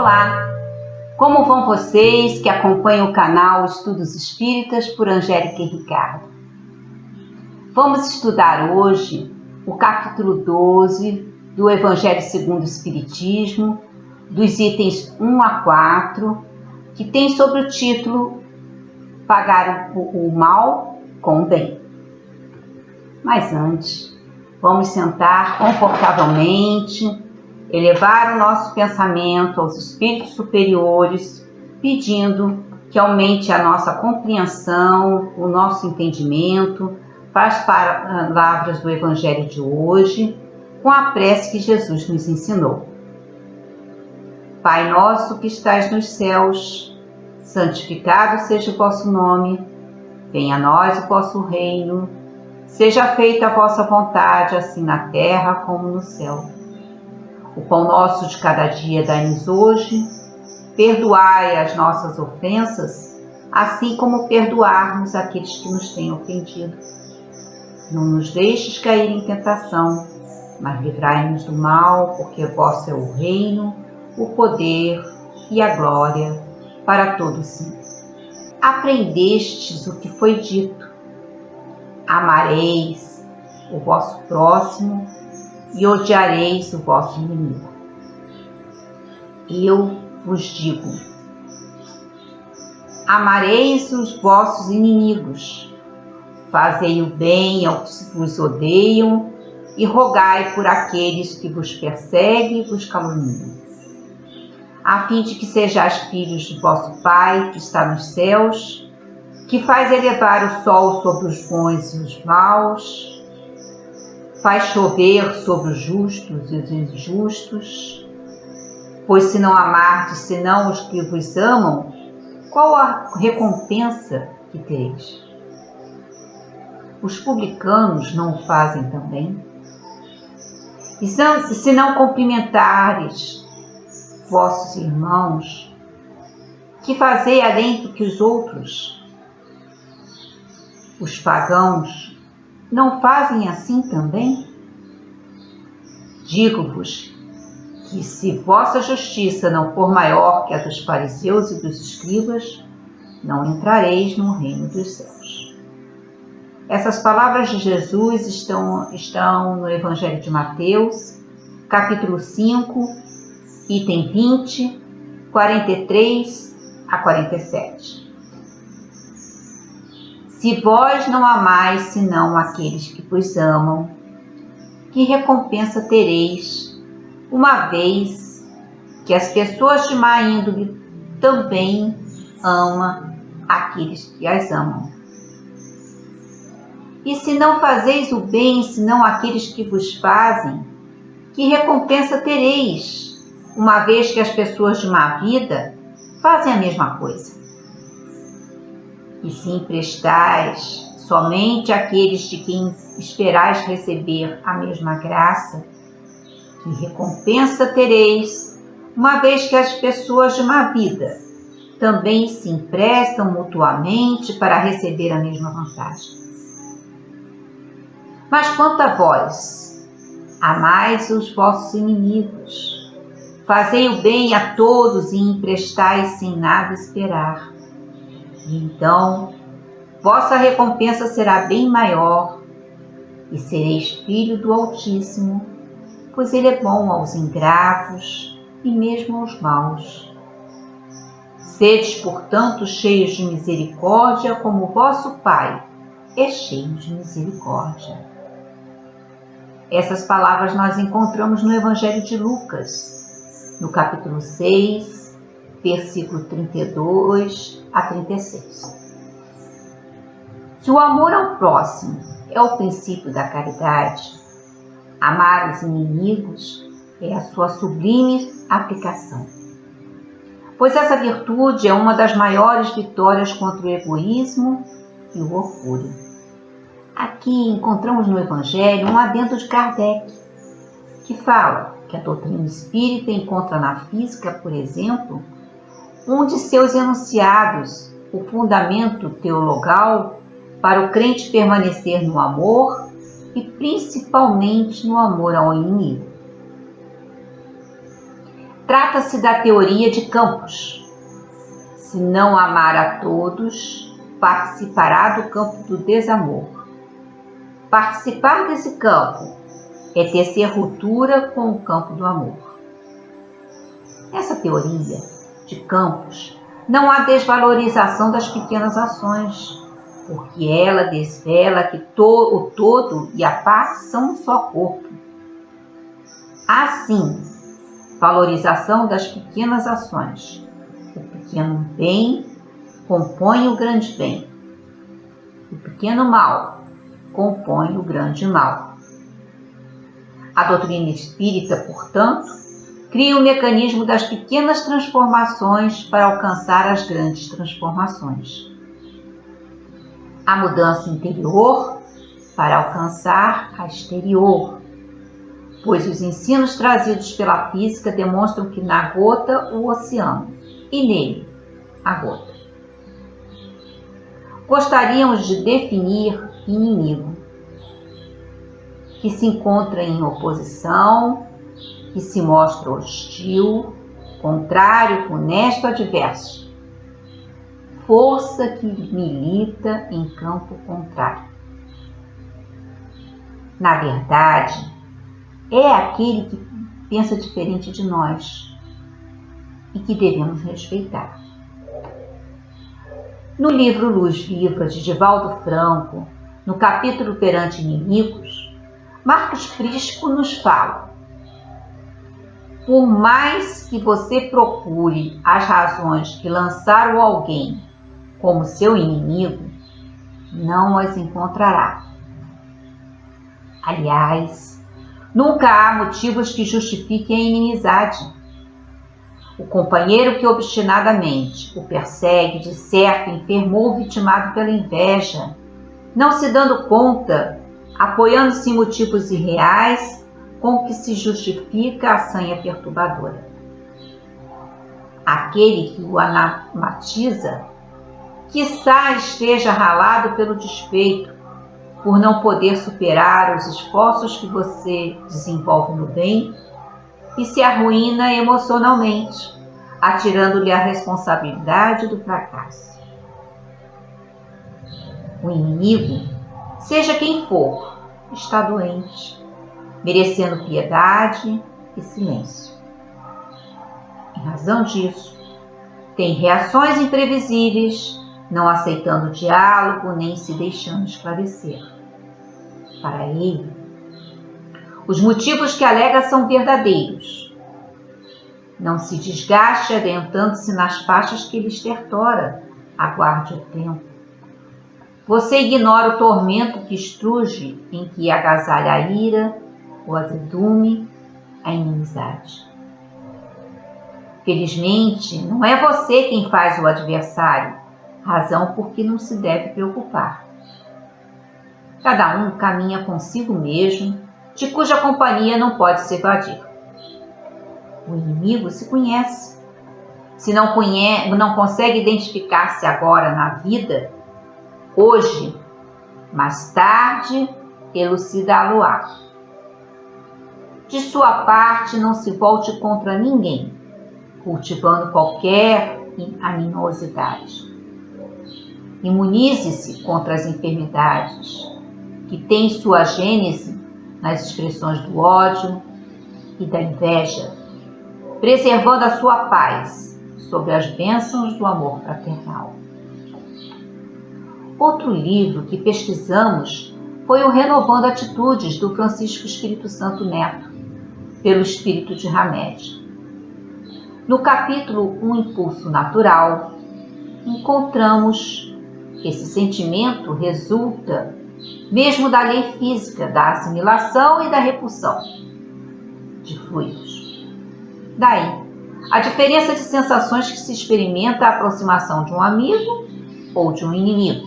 Olá! Como vão vocês que acompanham o canal Estudos Espíritas por Angélica e Ricardo? Vamos estudar hoje o capítulo 12 do Evangelho segundo o Espiritismo, dos itens 1 a 4, que tem sobre o título Pagar o mal com o bem. Mas antes, vamos sentar confortavelmente, elevar o nosso pensamento aos espíritos superiores, pedindo que aumente a nossa compreensão, o nosso entendimento para as palavras do Evangelho de hoje, com a prece que Jesus nos ensinou. Pai nosso que estais nos céus, santificado seja o vosso nome, venha a nós o vosso reino, seja feita a vossa vontade, assim na terra como no céu. O pão nosso de cada dia dai-nos hoje, perdoai as nossas ofensas, assim como perdoarmos aqueles que nos têm ofendido. Não nos deixes cair em tentação, mas livrai-nos do mal, porque vosso é o reino, o poder e a glória para todo sempre. Aprendestes o que foi dito: amareis o vosso próximo e odiareis o vosso inimigo. Eu vos digo: amareis os vossos inimigos, fazei o bem aos que vos odeiam e rogai por aqueles que vos perseguem e vos caluniam, a fim de que sejais filhos de vosso Pai que está nos céus, que faz elevar o sol sobre os bons e os maus, faz chover sobre os justos e os injustos. Pois se não amardes senão os que vos amam, qual a recompensa que tereis? Os publicanos não o fazem também? E se não cumprimentares vossos irmãos, que fazei além do que os outros? Os pagãos não fazem assim também? Digo-vos que se vossa justiça não for maior que a dos fariseus e dos escribas, não entrareis no reino dos céus. Essas palavras de Jesus estão no Evangelho de Mateus, capítulo 5, item 20, 43 a 47. Se vós não amais senão aqueles que vos amam, que recompensa tereis, uma vez que as pessoas de má índole também amam aqueles que as amam? E se não fazeis o bem senão aqueles que vos fazem, que recompensa tereis, uma vez que as pessoas de má vida fazem a mesma coisa? E se emprestais somente àqueles de quem esperais receber a mesma graça, que recompensa tereis, uma vez que as pessoas de má vida também se emprestam mutuamente para receber a mesma vantagem? Mas quanto a vós, amais os vossos inimigos, fazei o bem a todos e emprestai sem nada esperar. E então, vossa recompensa será bem maior, e sereis filho do Altíssimo, pois ele é bom aos ingratos e mesmo aos maus. Sedes, portanto, cheios de misericórdia, como o vosso Pai é cheio de misericórdia. Essas palavras nós encontramos no Evangelho de Lucas, no capítulo 6, versículo 32 a 36. Se o amor ao próximo é o princípio da caridade, amar os inimigos é a sua sublime aplicação. Pois essa virtude é uma das maiores vitórias contra o egoísmo e o orgulho. Aqui encontramos no Evangelho um adendo de Kardec, que fala que a doutrina espírita encontra na física, por exemplo, um de seus enunciados, o fundamento teologal para o crente permanecer no amor e principalmente no amor ao inimigo. Trata-se da teoria de campos. Se não amar a todos, participará do campo do desamor. Participar desse campo é tecer ruptura com o campo do amor. Nessa teoria de campos, não há desvalorização das pequenas ações, porque ela desvela que o todo e a parte são um só corpo. Há sim valorização das pequenas ações. O pequeno bem compõe o grande bem. O pequeno mal compõe o grande mal. A doutrina espírita, portanto, cria o mecanismo das pequenas transformações para alcançar as grandes transformações. A mudança interior para alcançar a exterior, pois os ensinos trazidos pela física demonstram que na gota o oceano e nele a gota. Gostaríamos de definir inimigo, que se encontra em oposição, que se mostra hostil, contrário, funesto, adverso. Força que milita em campo contrário. Na verdade, é aquele que pensa diferente de nós e que devemos respeitar. No livro Luz Viva, de Divaldo Franco, no capítulo Perante Inimigos, Marcos Prisco nos fala: por mais que você procure as razões que lançaram alguém como seu inimigo, não as encontrará. Aliás, nunca há motivos que justifiquem a inimizade. O companheiro que obstinadamente o persegue, de certo, enfermou vitimado pela inveja, não se dando conta, apoiando-se em motivos irreais, com que se justifica a sanha perturbadora. Aquele que o anamatiza, quiçá esteja ralado pelo despeito, por não poder superar os esforços que você desenvolve no bem e se arruína emocionalmente, atirando-lhe a responsabilidade do fracasso. O inimigo, seja quem for, está doente, merecendo piedade e silêncio. Em razão disso, tem reações imprevisíveis, não aceitando diálogo nem se deixando esclarecer. Para ele, os motivos que alega são verdadeiros. Não se desgaste adentrando-se nas faixas que ele estertora, aguarde o tempo. Você ignora o tormento que estruge, em que agasalha a ira, o azedume, a inimizade. Felizmente, não é você quem faz o adversário, razão por que não se deve preocupar. Cada um caminha consigo mesmo, de cuja companhia não pode se evadir. O inimigo se conhece. Se não consegue identificar-se agora na vida, hoje, mais tarde, elucidá-lo-á. De sua parte, não se volte contra ninguém, cultivando qualquer animosidade. Imunize-se contra as enfermidades, que têm sua gênese nas expressões do ódio e da inveja, preservando a sua paz sobre as bênçãos do amor fraternal. Outro livro que pesquisamos foi o Renovando Atitudes, do Francisco Espírito Santo Neto, pelo Espírito de Hamed. No capítulo Um Impulso Natural, encontramos que esse sentimento resulta mesmo da lei física, da assimilação e da repulsão de fluidos. Daí, a diferença de sensações que se experimenta a aproximação de um amigo ou de um inimigo.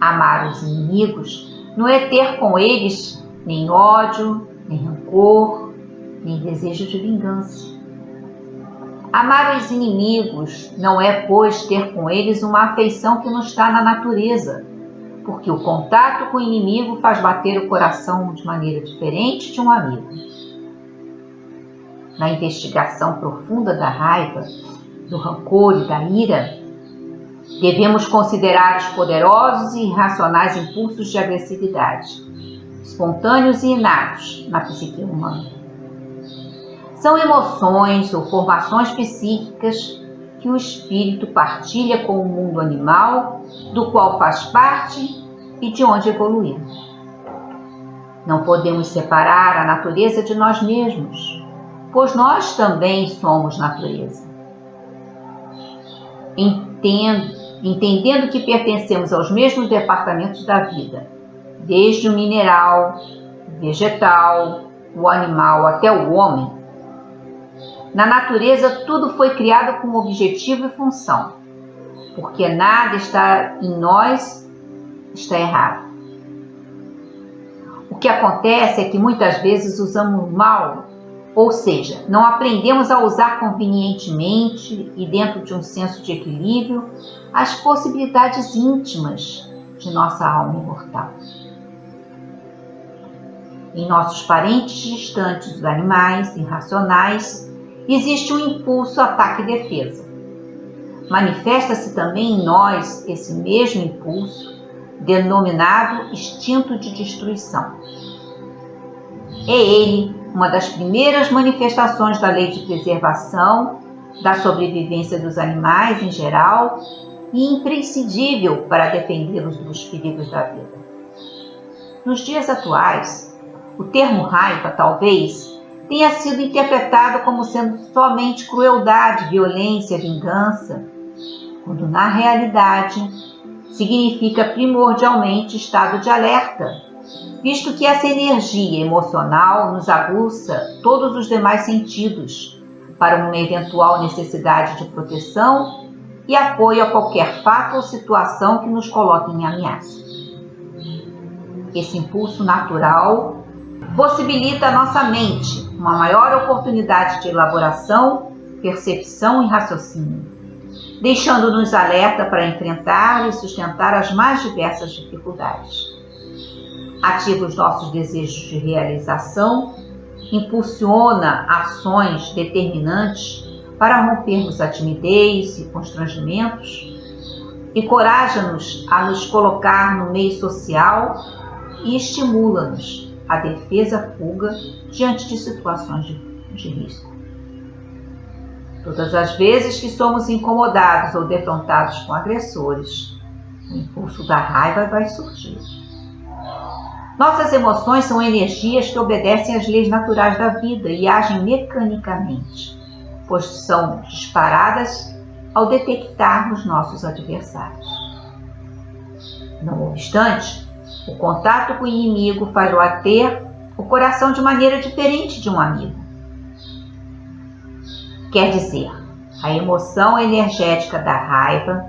Amar os inimigos não é ter com eles nem ódio, nem rancor, nem desejo de vingança. Amar os inimigos não é, pois, ter com eles uma afeição que não está na natureza, porque o contato com o inimigo faz bater o coração de maneira diferente de um amigo. na investigação profunda da raiva, do rancor e da ira, devemos considerar os poderosos e irracionais impulsos de agressividade, espontâneos e inatos na psique humana. São emoções ou formações psíquicas que o espírito partilha com o mundo animal, do qual faz parte e de onde evoluiu. Não podemos separar a natureza de nós mesmos, pois nós também somos natureza. Entendendo que pertencemos aos mesmos departamentos da vida, desde o mineral, o vegetal, o animal até o homem, na natureza tudo foi criado com objetivo e função, porque nada está em nós está errado. O que acontece é que muitas vezes usamos mal, ou seja, não aprendemos a usar convenientemente e dentro de um senso de equilíbrio as possibilidades íntimas de nossa alma imortal. Em nossos parentes distantes, os animais irracionais, existe um impulso ataque e defesa. Manifesta-se também em nós esse mesmo impulso, denominado instinto de destruição. É ele uma das primeiras manifestações da lei de preservação, da sobrevivência dos animais em geral e imprescindível para defendê-los dos perigos da vida. Nos dias atuais, o termo raiva talvez tenha sido interpretado como sendo somente crueldade, violência, vingança, quando na realidade significa primordialmente estado de alerta, visto que essa energia emocional nos aguça todos os demais sentidos para uma eventual necessidade de proteção e apoio a qualquer fato ou situação que nos coloque em ameaça. Esse impulso natural possibilita à nossa mente uma maior oportunidade de elaboração, percepção e raciocínio, deixando-nos alerta para enfrentar e sustentar as mais diversas dificuldades. Ativa os nossos desejos de realização, impulsiona ações determinantes para rompermos a timidez e constrangimentos, encoraja-nos a nos colocar no meio social e estimula-nos à defesa-fuga diante de situações de risco. Todas as vezes que somos incomodados ou defrontados com agressores, o impulso da raiva vai surgir. Nossas emoções são energias que obedecem às leis naturais da vida e agem mecanicamente, pois são disparadas ao detectarmos nossos adversários. Não obstante, o contato com o inimigo faz bater o coração de maneira diferente de um amigo. Quer dizer, a emoção energética da raiva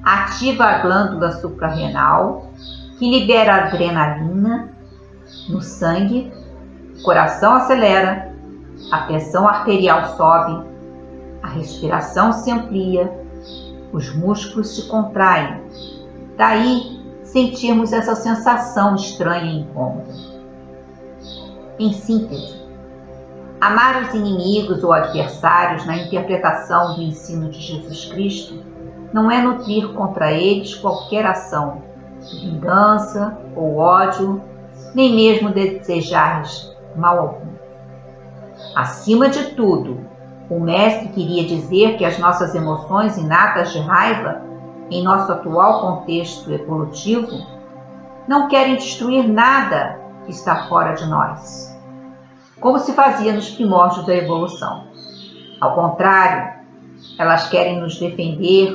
ativa a glândula suprarrenal, que libera adrenalina no sangue, o coração acelera, a pressão arterial sobe, a respiração se amplia, os músculos se contraem. Daí sentirmos essa sensação estranha e incômoda. Em síntese, amar os inimigos ou adversários na interpretação do ensino de Jesus Cristo não é nutrir contra eles qualquer ação de vingança ou ódio, nem mesmo desejar-lhes mal algum. Acima de tudo, o Mestre queria dizer que as nossas emoções inatas de raiva, em nosso atual contexto evolutivo, não querem destruir nada que está fora de nós, como se fazia nos primórdios da evolução. Ao contrário, elas querem nos defender,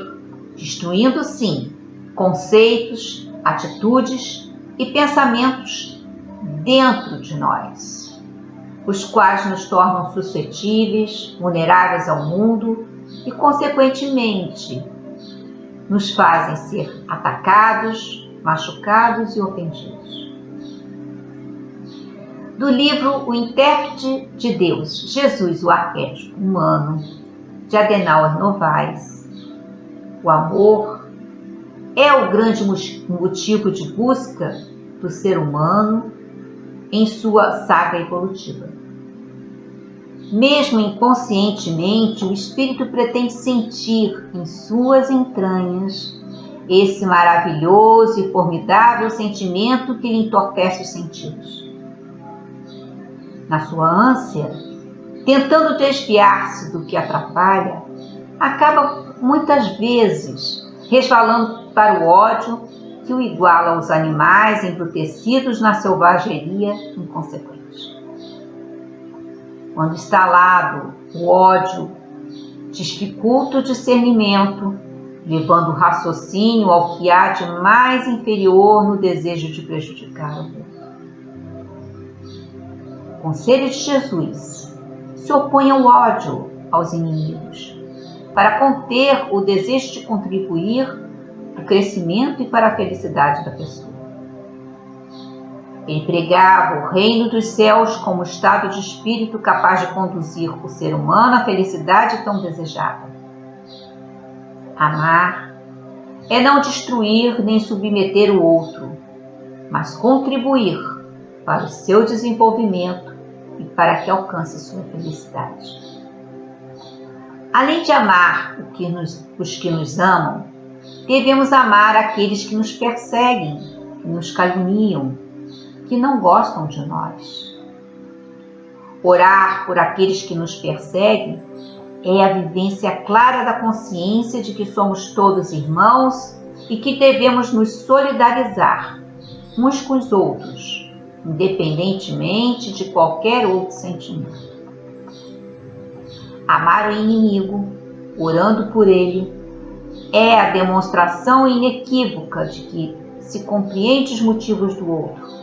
destruindo, sim, conceitos, atitudes e pensamentos dentro de nós, os quais nos tornam suscetíveis, vulneráveis ao mundo e, consequentemente, nos fazem ser atacados, machucados e ofendidos. Do livro O Intérprete de Deus, Jesus, o Arquétipo Humano, de Adenauer Novaes, o amor é o grande motivo de busca do ser humano em sua saga evolutiva. Mesmo inconscientemente, o espírito pretende sentir em suas entranhas esse maravilhoso e formidável sentimento que lhe entorpece os sentidos. Na sua ânsia, tentando desviar-se do que atrapalha, acaba muitas vezes resvalando para o ódio que o iguala aos animais embrutecidos na selvageria inconsequente. Quando instalado, o ódio dificulta o discernimento, levando o raciocínio ao que há de mais inferior no desejo de prejudicar o outro. O conselho de Jesus se opõe ao ódio aos inimigos, para conter o desejo de contribuir para o crescimento e para a felicidade da pessoa. Ele pregava o reino dos céus como estado de espírito capaz de conduzir o ser humano à felicidade tão desejada. Amar é não destruir nem submeter o outro, mas contribuir para o seu desenvolvimento e para que alcance sua felicidade. Além de amar os que nos amam, devemos amar aqueles que nos perseguem, que nos caluniam, que não gostam de nós. Orar por aqueles que nos perseguem é a vivência clara da consciência de que somos todos irmãos e que devemos nos solidarizar uns com os outros, independentemente de qualquer outro sentimento. Amar o inimigo, orando por ele, é a demonstração inequívoca de que se compreende os motivos do outro,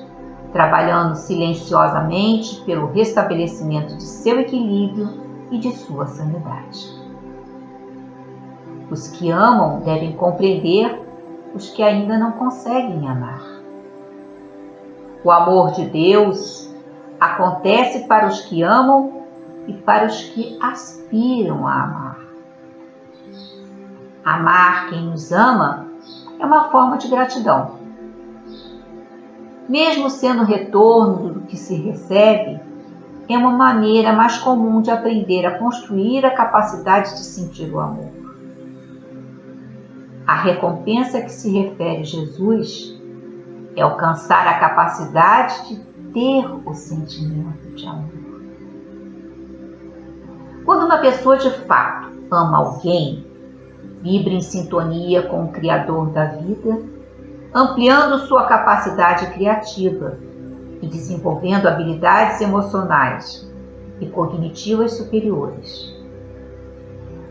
trabalhando silenciosamente pelo restabelecimento de seu equilíbrio e de sua sanidade. Os que amam devem compreender os que ainda não conseguem amar. O amor de Deus acontece para os que amam e para os que aspiram a amar. Amar quem nos ama é uma forma de gratidão. Mesmo sendo retorno do que se recebe, é uma maneira mais comum de aprender a construir a capacidade de sentir o amor. A recompensa a que se refere Jesus é alcançar a capacidade de ter o sentimento de amor. Quando uma pessoa de fato ama alguém, vibra em sintonia com o Criador da vida, ampliando sua capacidade criativa e desenvolvendo habilidades emocionais e cognitivas superiores.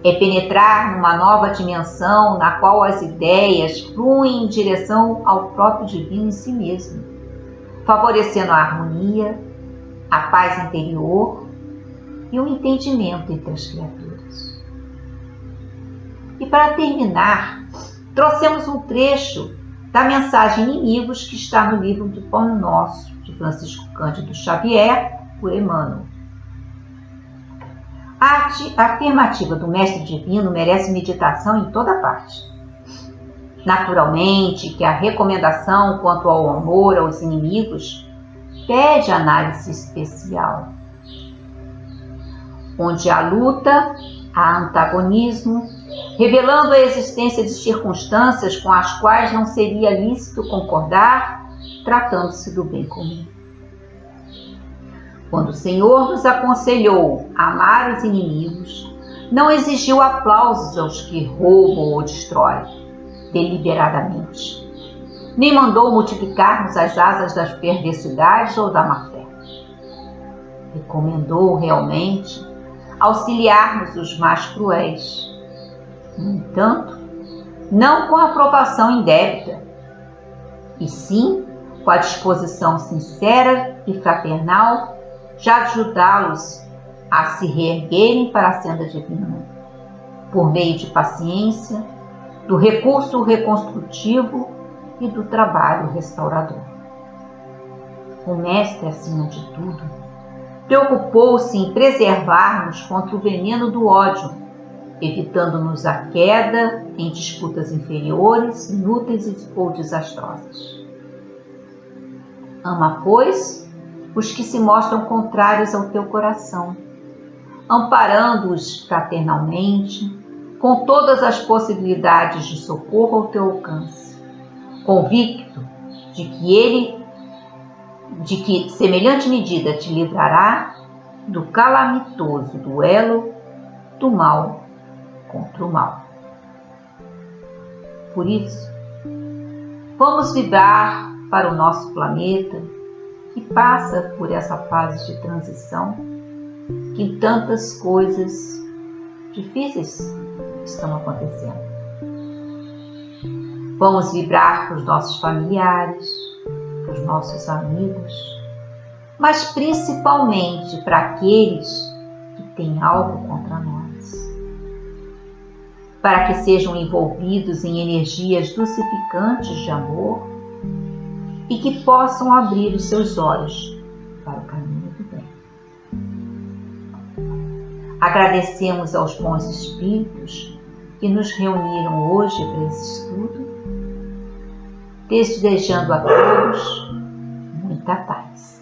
É penetrar numa nova dimensão na qual as ideias fluem em direção ao próprio divino em si mesmo, favorecendo a harmonia, a paz interior e o entendimento entre as criaturas. E para terminar, trouxemos um trecho da mensagem Inimigos que está no livro do Pão Nosso, de Francisco Cândido Xavier, por Emmanuel. A afirmativa do Mestre Divino merece meditação em toda parte. Naturalmente que a recomendação quanto ao amor aos inimigos pede análise especial, onde há luta, há antagonismo, revelando a existência de circunstâncias com as quais não seria lícito concordar, tratando-se do bem comum. Quando o Senhor nos aconselhou a amar os inimigos, não exigiu aplausos aos que roubam ou destroem deliberadamente, nem mandou multiplicarmos as asas das perversidades ou da má-fé. Recomendou realmente auxiliarmos os mais cruéis. No entanto, não com a aprovação indébita, e sim com a disposição sincera e fraternal de ajudá-los a se reerguerem para a senda divina, por meio de paciência, do recurso reconstrutivo e do trabalho restaurador. O Mestre, acima de tudo, preocupou-se em preservar-nos contra o veneno do ódio, evitando-nos a queda em disputas inferiores, inúteis ou desastrosas. Ama, pois, os que se mostram contrários ao teu coração, amparando-os fraternalmente, com todas as possibilidades de socorro ao teu alcance, convicto de que semelhante medida te livrará do calamitoso duelo do mal contra o mal. Por isso, vamos vibrar para o nosso planeta que passa por essa fase de transição, que tantas coisas difíceis estão acontecendo. Vamos vibrar para os nossos familiares, para os nossos amigos, mas principalmente para aqueles que têm algo contra nós, para que sejam envolvidos em energias dulcificantes de amor e que possam abrir os seus olhos para o caminho do bem. Agradecemos aos bons espíritos que nos reuniram hoje para esse estudo, desejando a todos muita paz.